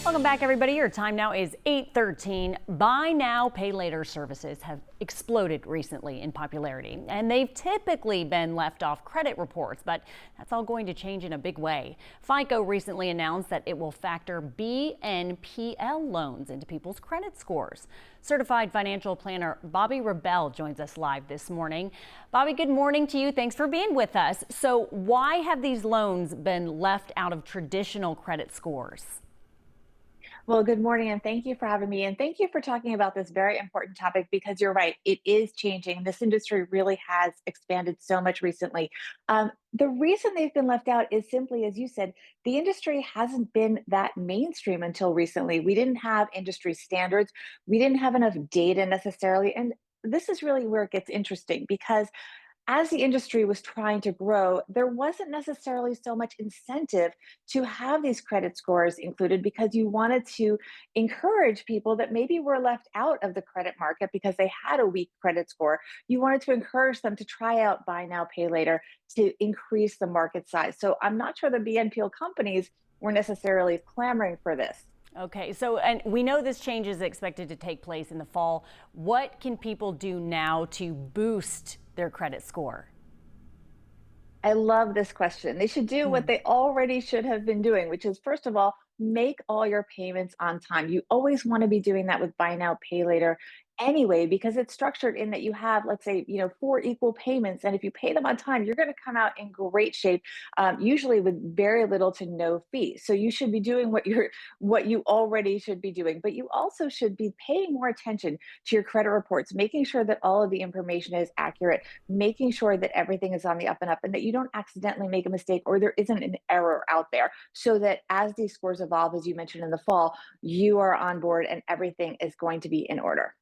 Welcome back, everybody. Your time now is 8:13. Buy now, pay later services have exploded recently in popularity, and they've typically been left off credit reports, but that's all going to change in a big way. FICO recently announced that it will factor BNPL loans into people's credit scores. Certified financial planner Bobby Rebell joins us live this morning. Bobby, good morning to you. Thanks for being with us. So why have these loans been left out of traditional credit scores? Well, good morning, and thank you for having me. And thank you for talking about this very important topic because you're right, it is changing. This industry really has expanded so much recently. The reason they've been left out is simply, as you said, the industry hasn't been that mainstream until recently. We didn't have industry standards, we didn't have enough data necessarily. And this is really where it gets interesting because as the industry was trying to grow, there wasn't necessarily so much incentive to have these credit scores included because you wanted to encourage people that maybe were left out of the credit market because they had a weak credit score. You wanted to encourage them to try out buy now, pay later to increase the market size. So I'm not sure the BNPL companies were necessarily clamoring for this. Okay, so and we know this change is expected to take place in the fall. What can people do now to boost their credit score? I love this question. They should do what they already should have been doing, which is, first of all, make all your payments on time. You always want to be doing that with buy now, pay later anyway, because it's structured in that you have, let's say, four equal payments. And if you pay them on time, you're going to come out in great shape, usually with very little to no fee. So you should be doing what you already should be doing, but you also should be paying more attention to your credit reports, making sure that all of the information is accurate, making sure that everything is on the up and up and that you don't accidentally make a mistake or there isn't an error out there so that as these scores evolve, as you mentioned in the fall, you are on board and everything is going to be in order.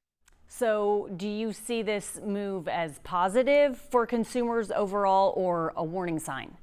So do you see this move as positive for consumers overall or a warning sign?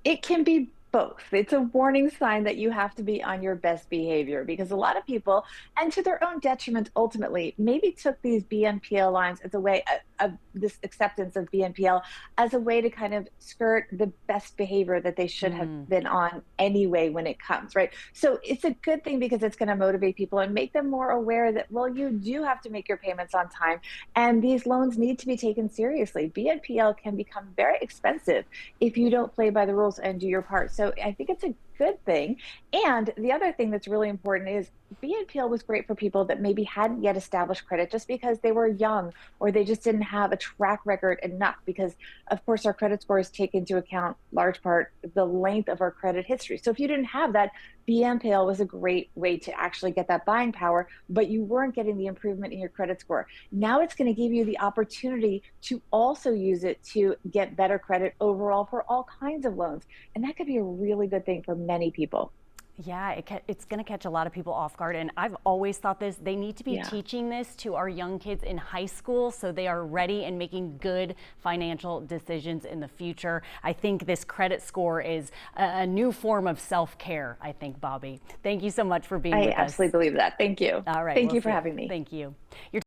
It can be both. It's a warning sign that you have to be on your best behavior because a lot of people, and to their own detriment ultimately, maybe took these BNPL lines as a way of this acceptance of BNPL as a way to kind of skirt the best behavior that they should have been on anyway when it comes, right? So it's a good thing because it's going to motivate people and make them more aware that, well, you do have to make your payments on time and these loans need to be taken seriously. BNPL can become very expensive if you don't play by the rules and do your part. So I think it's a good thing. And the other thing that's really important is BNPL was great for people that maybe hadn't yet established credit just because they were young or they just didn't have a track record enough because of course our credit scores take into account large part the length of our credit history. So if you didn't have that, BNPL was a great way to actually get that buying power, but you weren't getting the improvement in your credit score. Now it's going to give you the opportunity to also use it to get better credit overall for all kinds of loans. And that could be a really good thing for many people. Yeah, it's going to catch a lot of people off guard. And I've always thought they need to be Yeah. teaching this to our young kids in high school so they are ready and making good financial decisions in the future. I think this credit score is a new form of self-care, I think, Bobby. Thank you so much for being I with us. absolutely believe that. Thank you. All right, Thank we'll you for see you. having me. Thank you.